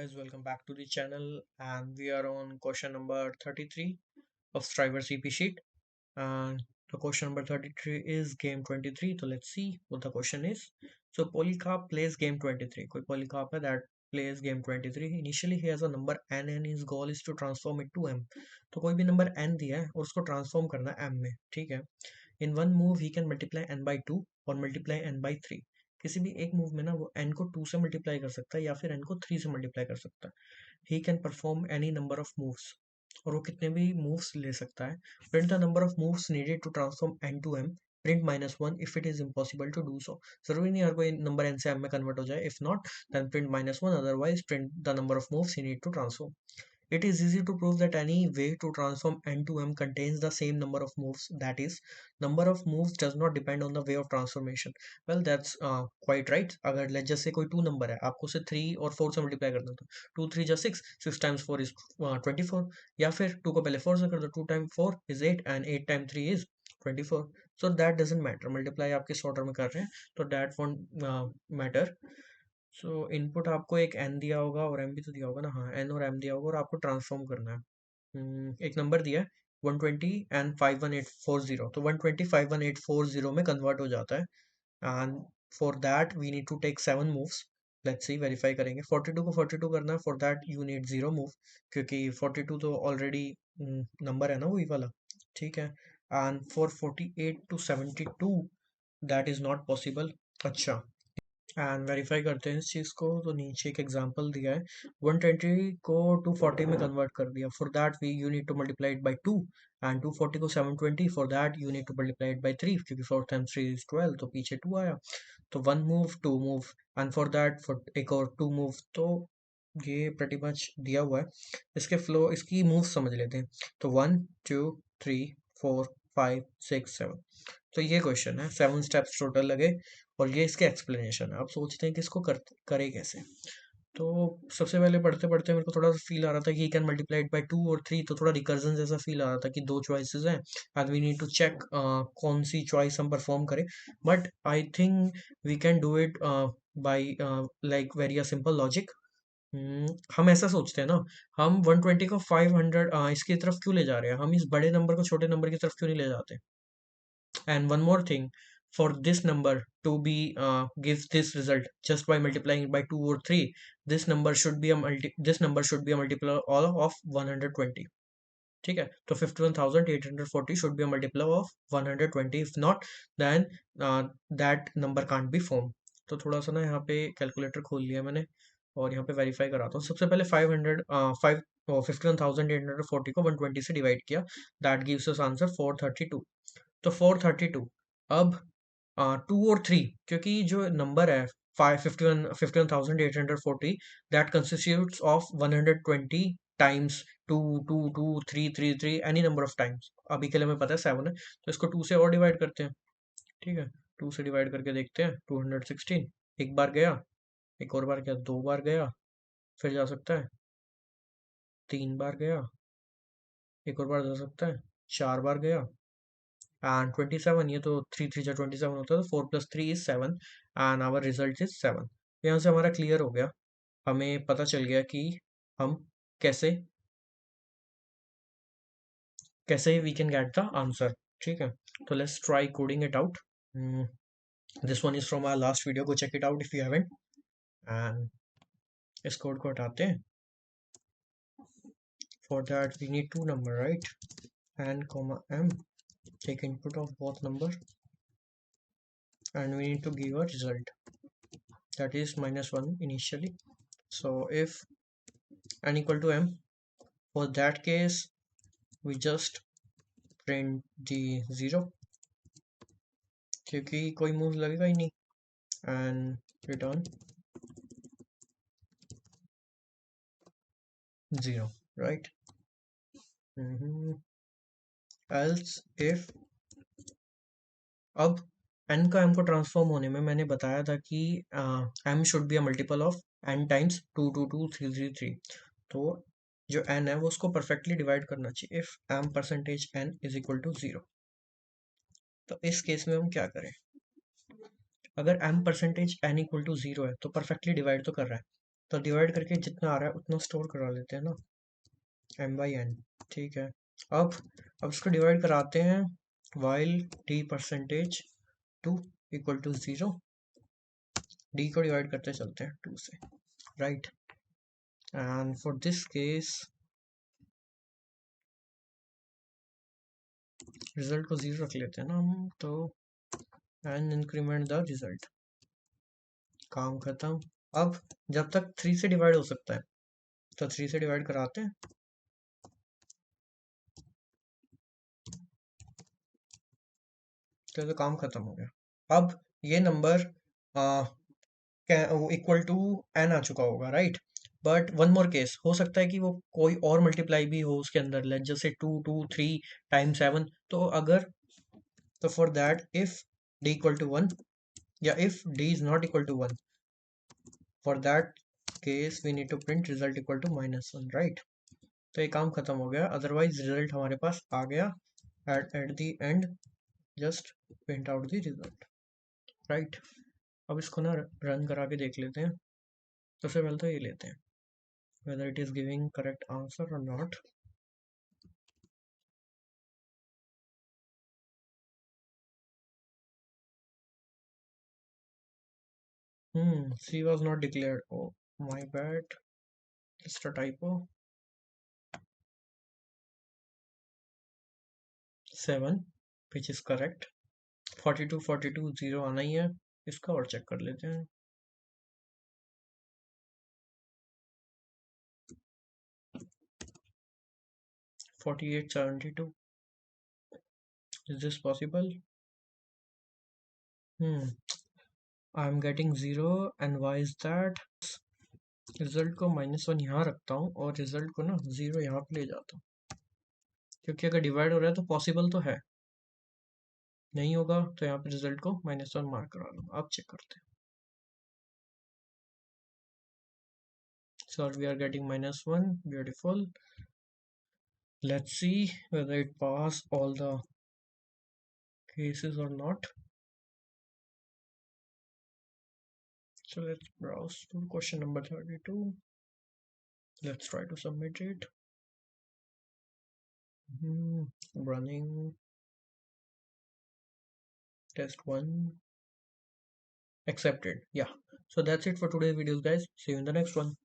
guys, welcome back to the channel, and we are on question number 33 of Striver CP sheet. And the question number 33 is game 23. So let's see what the question is. So Polycarp plays game 23. कोई Polycarp है that plays game 23. Initially he has a number n and his goal is to transform it to m. तो कोई भी number n दिया है और उसको transform करना है m में, ठीक है. In one move he can multiply n by 2 और multiply n by 3. किसी भी एक मूव में ना वो n को 2 से मल्टीप्लाई कर सकता है या फिर n को 3 से मल्टीप्लाई कर सकता है. He can perform any number of moves, और वो कितने भी मूव्स ले सकता है. Print the number of moves needed to transform n to m. Print -1 if it is impossible to do so. जरूरी नहीं हर कोई नंबर n से m में कन्वर्ट हो जाए. If not then print -1, otherwise print the number of moves he need to transform. It is easy to prove that any way to transform n to m contains the same number of moves. That is, number of moves does not depend on the way of transformation. Well, that's quite right. अगर let's just say कोई 2 number है, आपको उसे 3 और 4 से multiply करना था. 2 3 जा 6, 6 times 4 is 24. या फिर 2 को पहले 4 से कर दो. 2 times 4 is 8 and 8 times 3 is 24. So that doesn't matter. Multiply आप किस ऑर्डर में कर रहे हैं, तो that won't matter. So input आपको एक एन दिया होगा और एम भी तो दिया होगा ना. हाँ, एन और एम दिया होगा और आपको ट्रांसफॉर्म करना है. एक नंबर दिया है 120 एंड 51840. तो 120 51840 में कन्वर्ट हो जाता है. And for that we need to take 7 moves. Let's see, verify करेंगे. 42 को 42 करना है. For that you need 0 move, क्योंकि 42 तो ऑलरेडी नंबर है ना वही वाला, ठीक है. And for 48 to 72 that is not possible. अच्छा, एंड वेरीफाई करते हैं इस चीज़ को. तो नीचे एक एग्जांपल दिया है. 120 को 240 में कन्वर्ट कर दिया. For that we you need to multiply it by 2. And 240 को 720. For that you need to multiply it by 3, क्योंकि 4 टाइम्स 3 इज 12. तो पीछे 2 आया. तो 1 move 2 move, and for that for एक और 2 मूव. तो ये प्रति मच दिया हुआ है. इसके फ्लो, इसकी मूव समझ लेते हैं. तो 1 2 3 4 5 6 7. तो ये क्वेश्चन है. 7 स्टेप्स टोटल लगे और ये इसके एक्सप्लेनेशन है. आप सोचते हैं कि इसको करे कैसे. तो सबसे पहले पढ़ते पढ़ते मेरे को थोड़ा सा फील आ रहा था कि कैन मल्टीप्लाई इट बाय 2 और 3. तो थोड़ा रिकर्जन जैसा फील आ रहा था कि दो चॉइसेस हैं and we need to check कौन सी चॉइस हम परफॉर्म करें. But I think we can do it by like very simple logic. हम ऐसा सोचते हैं ना, हम 120 को 500 इसकी तरफ क्यों ले जा रहे हैं. हम इस बड़े नंबर को छोटे नंबर की तरफ क्यों नहीं ले जाते. And one more thing, for this number to be gives this result just by multiplying it by 2 or 3, this number should be a multiple all of 120. ठीक है. तो 51,840 should be a multiple of 120. If not, then that number can't be formed. तो थोड़ा सा ना यहाँ पे calculator खोल लिया मैंने और यहाँ पे वेरीफाई कराता हूँ. सबसे पहले 51,840 को 120 से डिवाइड किया. That gives us answer 432. तो 432. अब 2 और 3, क्योंकि जो नंबर है 51,840 that constitutes of 120 times 2 2 2 3 3 3 any number of times. अभी के लिए हमें पता है 7 है, तो इसको 2 से और डिवाइड करते हैं. ठीक है, 2 से डिवाइड करके देखते हैं. 216 एक बार गया, एक और बार गया, 2 बार गया, फिर जा सकता है 3 बार गया, एक और बार जा सकता है 4 बार गया. एंड 27, ये तो 3 3 जा 27 होता है. तो 4 + 3 is 7 and our result is 7. यहाँ से हमारा क्लियर हो गया. हमें पता चल गया कि हम कैसे कैसे we can get the answer. ठीक है, तो let's try coding it out. This one is from our last video. Go check it out if you haven't. And इस कोड को हटाते हैं. For that we need to number, right. n, m, take input of both number and we need to give a result that is -1 initially. So if n equal to m, for that case we just print the 0, क्योंकि कोई move लगेगा ही नहीं. and return 0, right. else if, अब n का m को transform होने में मैंने बताया था कि m should be a multiple of n times 2 2 2 3 3 3. तो जो n है वो उसको परफेक्टली डिवाइड करना चाहिए. If m percentage n is equal to 0. तो इस केस में हम क्या करें. अगर m percentage n equal to 0 है तो परफेक्टली डिवाइड तो कर रहा है. तो डिवाइड करके जितना आ रहा है उतना स्टोर करा लेते हैं ना, m/n। ठीक है। अब अब इसको डिवाइड कराते हैं while d percentage 2 equal to 0। d को डिवाइड करते चलते हैं 2 से, right. And for this case result को 0 रख लेते हैं ना हम, तो एंड इंक्रीमेंट द रिजल्ट, काम खत्म। अब जब तक 3 से डिवाइड हो सकता है तो 3 से डिवाइड कराते हैं, तो काम खत्म हो गया। अब ये नंबर इक्वल टू n आ चुका होगा, right. But one more case हो सकता है कि वो कोई और मल्टीप्लाई भी हो उसके अंदर, लेट जैसे 2 2 3 टाइम 7। तो अगर, तो for that if d equal to 1 या if d is not equal to 1, for that case we need to print result equal to -1, right. तो ये काम खत्म हो गया, अदरवाइज रिजल्ट हमारे पास आ गया at the end, just print out the result, right. अब इसको ना रन करा के देख लेते हैं। सबसे पहले तो ये लेते हैं whether it is giving correct answer or not. C was not declared. Oh, my bad. Just a typo. 7, which is correct. 42 42 0 आना ही है। इसका और चेक कर लेते हैं। 48 72. Is this possible? I'm getting 0 and why is that? Result को -1 यहाँ रखता हूँ और रिजल्ट को ना 0 यहाँ पे ले जाता हूँ, क्योंकि अगर डिवाइड हो रहा है तो पॉसिबल तो है, नहीं होगा तो यहाँ पे रिजल्ट को -1 मार्क करा लो। अब चेक करते हैं। So we are getting -1. Beautiful. Let's see whether it pass all the cases or not. So let's browse to question number 32. Let's try to submit it. Running test 1. Accepted. Yeah. So that's it for today's videos, guys. See you in the next one.